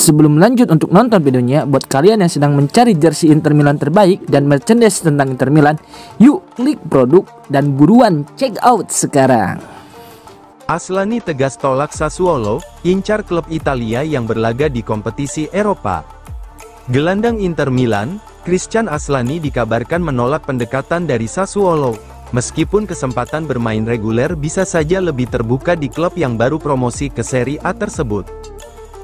Sebelum lanjut untuk nonton videonya, buat kalian yang sedang mencari jersey Inter Milan terbaik dan merchandise tentang Inter Milan, yuk klik produk dan buruan check out sekarang. Aslani tegas tolak Sassuolo, incar klub Italia yang berlaga di kompetisi Eropa. Gelandang Inter Milan, Christian Aslani dikabarkan menolak pendekatan dari Sassuolo, meskipun kesempatan bermain reguler bisa saja lebih terbuka di klub yang baru promosi ke Serie A tersebut.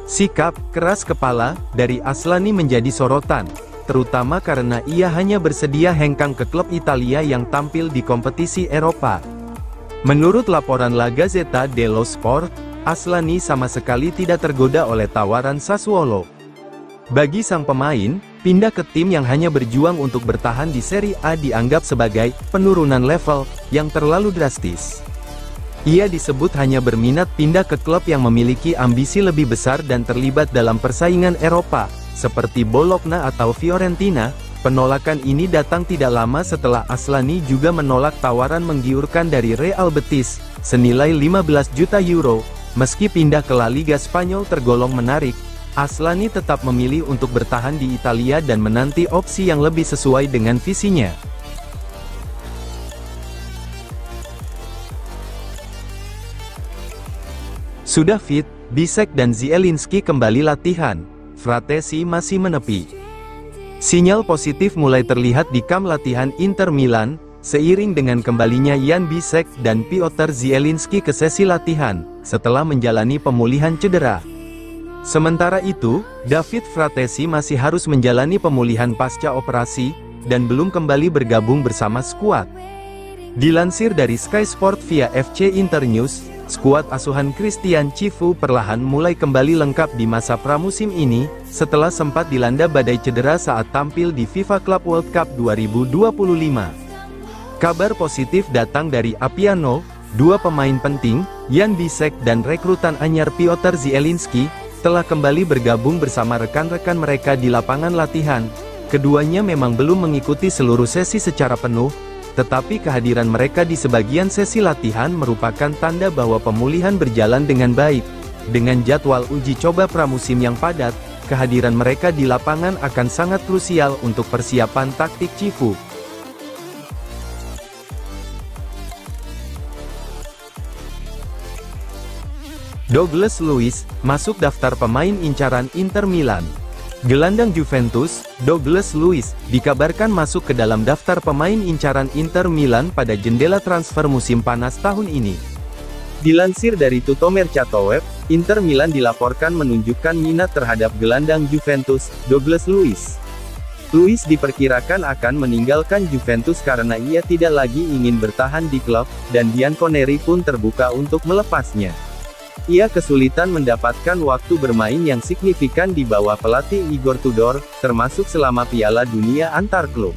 Sikap keras kepala dari Aslani menjadi sorotan, terutama karena ia hanya bersedia hengkang ke klub Italia yang tampil di kompetisi Eropa. Menurut laporan La Gazzetta dello Sport, Aslani sama sekali tidak tergoda oleh tawaran Sassuolo. Bagi sang pemain, pindah ke tim yang hanya berjuang untuk bertahan di Serie A dianggap sebagai penurunan level yang terlalu drastis. Ia disebut hanya berminat pindah ke klub yang memiliki ambisi lebih besar dan terlibat dalam persaingan Eropa, seperti Bologna atau Fiorentina. Penolakan ini datang tidak lama setelah Aslani juga menolak tawaran menggiurkan dari Real Betis, senilai 15 juta euro. Meski pindah ke La Liga Spanyol tergolong menarik, Aslani tetap memilih untuk bertahan di Italia dan menanti opsi yang lebih sesuai dengan visinya. Sudah fit, Bisek dan Zielinski kembali latihan, Fratesi masih menepi. Sinyal positif mulai terlihat di kamp latihan Inter Milan, seiring dengan kembalinya Jan Bisek dan Piotr Zielinski ke sesi latihan, setelah menjalani pemulihan cedera. Sementara itu, David Fratesi masih harus menjalani pemulihan pasca operasi, dan belum kembali bergabung bersama skuad. Dilansir dari Sky Sport via FC Internews, skuad asuhan Christian Cifu perlahan mulai kembali lengkap di masa pramusim ini, setelah sempat dilanda badai cedera saat tampil di FIFA Club World Cup 2025. Kabar positif datang dari Appiano, dua pemain penting, Jan Bisek dan rekrutan anyar Piotr Zielinski, telah kembali bergabung bersama rekan-rekan mereka di lapangan latihan. Keduanya memang belum mengikuti seluruh sesi secara penuh, tetapi kehadiran mereka di sebagian sesi latihan merupakan tanda bahwa pemulihan berjalan dengan baik. Dengan jadwal uji coba pramusim yang padat, kehadiran mereka di lapangan akan sangat krusial untuk persiapan taktik Cifu. Douglas Luiz masuk daftar pemain incaran Inter Milan. Gelandang Juventus, Douglas Luiz, dikabarkan masuk ke dalam daftar pemain incaran Inter Milan pada jendela transfer musim panas tahun ini. Dilansir dari Tuttomercato Web, Inter Milan dilaporkan menunjukkan minat terhadap gelandang Juventus, Douglas Luiz. Luiz diperkirakan akan meninggalkan Juventus karena ia tidak lagi ingin bertahan di klub, dan Bianconeri pun terbuka untuk melepasnya. Ia kesulitan mendapatkan waktu bermain yang signifikan di bawah pelatih Igor Tudor, termasuk selama Piala Dunia antar klub.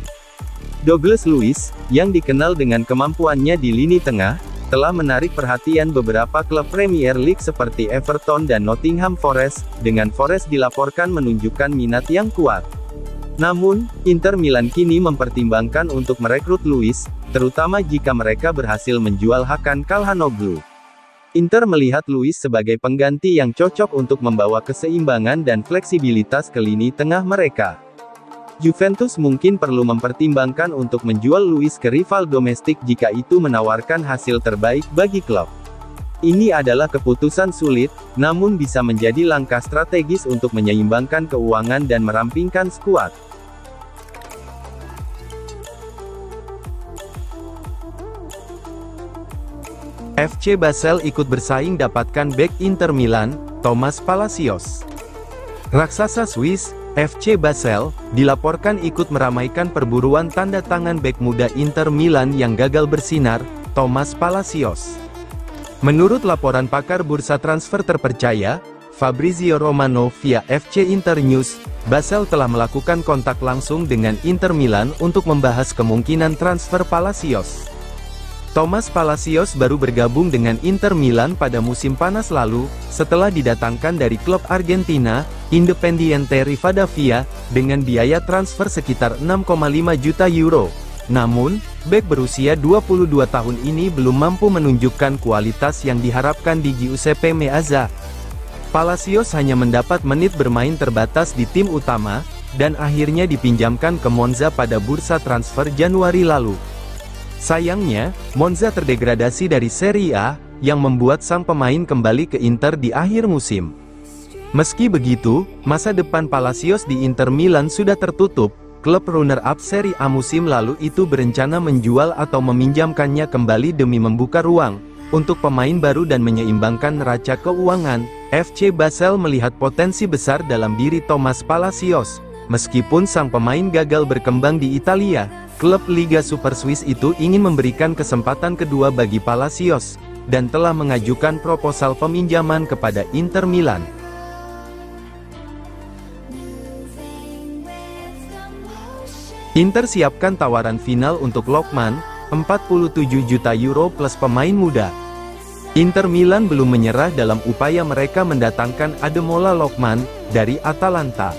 Douglas Luiz, yang dikenal dengan kemampuannya di lini tengah, telah menarik perhatian beberapa klub Premier League seperti Everton dan Nottingham Forest, dengan Forest dilaporkan menunjukkan minat yang kuat. Namun, Inter Milan kini mempertimbangkan untuk merekrut Luiz, terutama jika mereka berhasil menjual Hakan Calhanoglu. Inter melihat Luiz sebagai pengganti yang cocok untuk membawa keseimbangan dan fleksibilitas ke lini tengah mereka. Juventus mungkin perlu mempertimbangkan untuk menjual Luiz ke rival domestik jika itu menawarkan hasil terbaik bagi klub. Ini adalah keputusan sulit, namun bisa menjadi langkah strategis untuk menyeimbangkan keuangan dan merampingkan skuad. FC Basel ikut bersaing dapatkan bek Inter Milan, Thomas Palacios. Raksasa Swiss, FC Basel, dilaporkan ikut meramaikan perburuan tanda tangan bek muda Inter Milan yang gagal bersinar, Thomas Palacios. Menurut laporan pakar bursa transfer terpercaya, Fabrizio Romano via FC Internews, Basel telah melakukan kontak langsung dengan Inter Milan untuk membahas kemungkinan transfer Palacios. Thomas Palacios baru bergabung dengan Inter Milan pada musim panas lalu, setelah didatangkan dari klub Argentina, Independiente Rivadavia, dengan biaya transfer sekitar 6,5 juta euro. Namun, bek berusia 22 tahun ini belum mampu menunjukkan kualitas yang diharapkan di Giuseppe Meazza. Palacios hanya mendapat menit bermain terbatas di tim utama, dan akhirnya dipinjamkan ke Monza pada bursa transfer Januari lalu. Sayangnya, Monza terdegradasi dari Serie A, yang membuat sang pemain kembali ke Inter di akhir musim. Meski begitu, masa depan Palacios di Inter Milan sudah tertutup. Klub runner-up Serie A musim lalu itu berencana menjual atau meminjamkannya kembali demi membuka ruang untuk pemain baru dan menyeimbangkan neraca keuangan. FC Basel melihat potensi besar dalam diri Thomas Palacios. Meskipun sang pemain gagal berkembang di Italia, klub Liga Super Swiss itu ingin memberikan kesempatan kedua bagi Palacios, dan telah mengajukan proposal peminjaman kepada Inter Milan. Inter siapkan tawaran final untuk Lookman, 47 juta euro plus pemain muda. Inter Milan belum menyerah dalam upaya mereka mendatangkan Ademola Lookman dari Atalanta.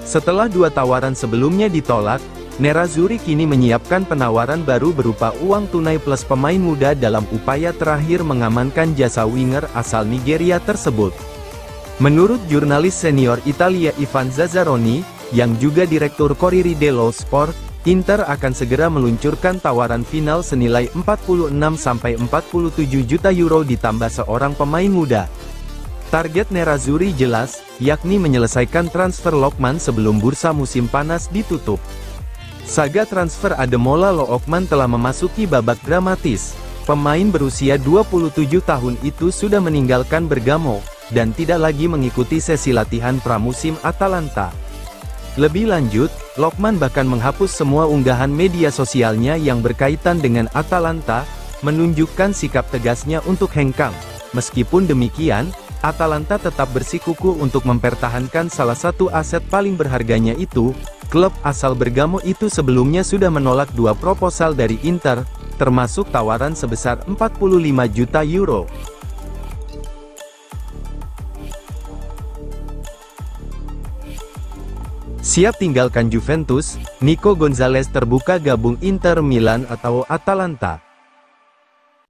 Setelah 2 tawaran sebelumnya ditolak, Nerazzurri kini menyiapkan penawaran baru berupa uang tunai plus pemain muda dalam upaya terakhir mengamankan jasa winger asal Nigeria tersebut. Menurut jurnalis senior Italia Ivan Zazzaroni, yang juga direktur Corriere dello Sport, Inter akan segera meluncurkan tawaran final senilai 46-47 juta euro ditambah seorang pemain muda. Target Nerazzurri jelas, yakni menyelesaikan transfer Lookman sebelum bursa musim panas ditutup. Saga transfer Ademola Lookman telah memasuki babak dramatis. Pemain berusia 27 tahun itu sudah meninggalkan Bergamo, dan tidak lagi mengikuti sesi latihan pramusim Atalanta. Lebih lanjut, Lookman bahkan menghapus semua unggahan media sosialnya yang berkaitan dengan Atalanta, menunjukkan sikap tegasnya untuk hengkang. Meskipun demikian, Atalanta tetap bersikukuh untuk mempertahankan salah satu aset paling berharganya itu. Klub asal Bergamo itu sebelumnya sudah menolak 2 proposal dari Inter, termasuk tawaran sebesar 45 juta euro. Siap tinggalkan Juventus, Nico Gonzalez terbuka gabung Inter Milan atau Atalanta.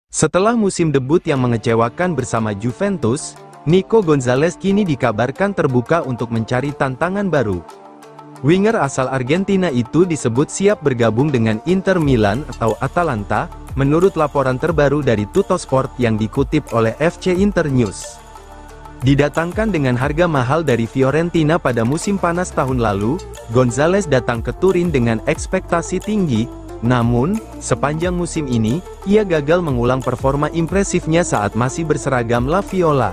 Setelah musim debut yang mengecewakan bersama Juventus, Nico Gonzalez kini dikabarkan terbuka untuk mencari tantangan baru. Winger asal Argentina itu disebut siap bergabung dengan Inter Milan atau Atalanta, menurut laporan terbaru dari Tuttosport yang dikutip oleh FC Internews. Didatangkan dengan harga mahal dari Fiorentina pada musim panas tahun lalu, Gonzalez datang ke Turin dengan ekspektasi tinggi, namun, sepanjang musim ini, ia gagal mengulang performa impresifnya saat masih berseragam La Viola.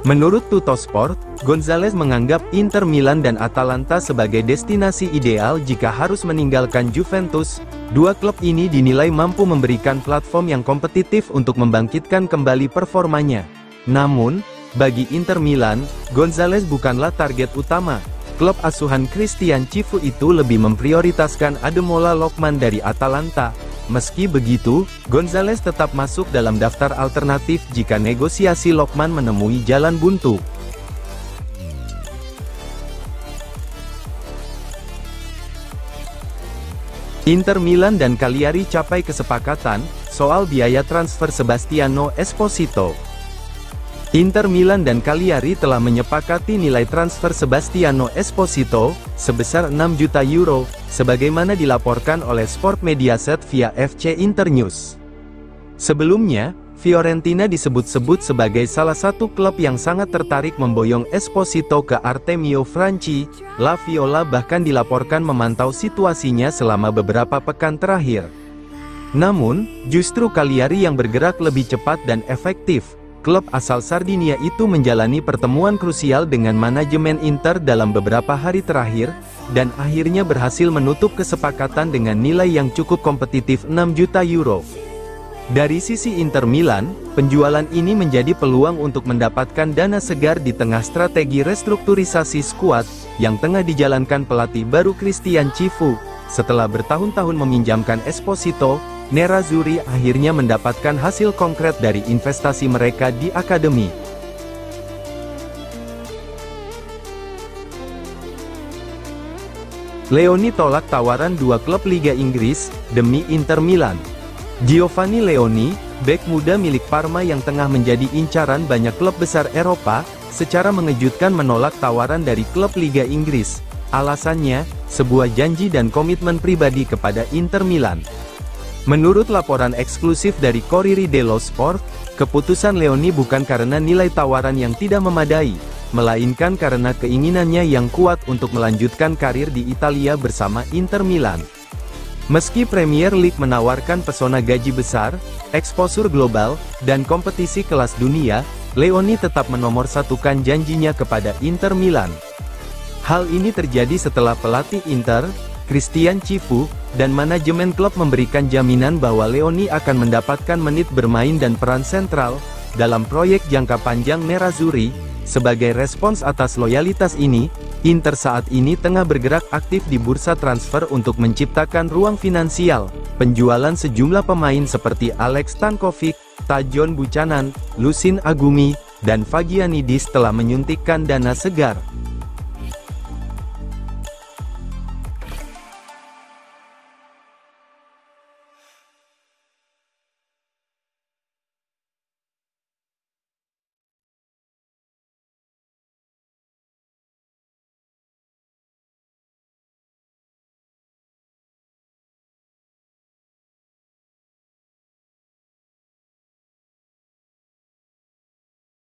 Menurut Tuttosport, Gonzalez menganggap Inter Milan dan Atalanta sebagai destinasi ideal jika harus meninggalkan Juventus. 2 klub ini dinilai mampu memberikan platform yang kompetitif untuk membangkitkan kembali performanya. Namun, bagi Inter Milan, Gonzalez bukanlah target utama. Klub asuhan Christian Cifu itu lebih memprioritaskan Ademola Lookman dari Atalanta. Meski begitu, Gonzalez tetap masuk dalam daftar alternatif jika negosiasi Lookman menemui jalan buntu. Inter Milan dan Cagliari capai kesepakatan soal biaya transfer Sebastiano Esposito. Inter Milan dan Cagliari telah menyepakati nilai transfer Sebastiano Esposito sebesar 6 juta euro, sebagaimana dilaporkan oleh Sport Mediaset via FC Internews. Sebelumnya, Fiorentina disebut-sebut sebagai salah satu klub yang sangat tertarik memboyong Esposito ke Artemio Franchi. La Viola bahkan dilaporkan memantau situasinya selama beberapa pekan terakhir. Namun, justru Cagliari yang bergerak lebih cepat dan efektif. Klub asal Sardinia itu menjalani pertemuan krusial dengan manajemen Inter dalam beberapa hari terakhir, dan akhirnya berhasil menutup kesepakatan dengan nilai yang cukup kompetitif 6 juta euro. Dari sisi Inter Milan, penjualan ini menjadi peluang untuk mendapatkan dana segar di tengah strategi restrukturisasi skuad, yang tengah dijalankan pelatih baru Christian Cifu. Setelah bertahun-tahun meminjamkan Esposito, Nerazzurri akhirnya mendapatkan hasil konkret dari investasi mereka di akademi. Leoni tolak tawaran 2 klub Liga Inggris demi Inter Milan. Giovanni Leoni, bek muda milik Parma yang tengah menjadi incaran banyak klub besar Eropa, secara mengejutkan menolak tawaran dari klub Liga Inggris. Alasannya, sebuah janji dan komitmen pribadi kepada Inter Milan. Menurut laporan eksklusif dari Corriere dello Sport, keputusan Leoni bukan karena nilai tawaran yang tidak memadai, melainkan karena keinginannya yang kuat untuk melanjutkan karir di Italia bersama Inter Milan. Meski Premier League menawarkan pesona gaji besar, eksposur global, dan kompetisi kelas dunia, Leoni tetap menomorsatukan janjinya kepada Inter Milan. Hal ini terjadi setelah pelatih Inter, Christian Chifu, dan manajemen klub memberikan jaminan bahwa Leoni akan mendapatkan menit bermain dan peran sentral dalam proyek jangka panjang Nerazzurri. Sebagai respons atas loyalitas ini, Inter saat ini tengah bergerak aktif di bursa transfer untuk menciptakan ruang finansial. Penjualan sejumlah pemain seperti Alex Stankovic, Tajon Buchanan, Lucien Agumi, dan Fagianidis telah menyuntikkan dana segar.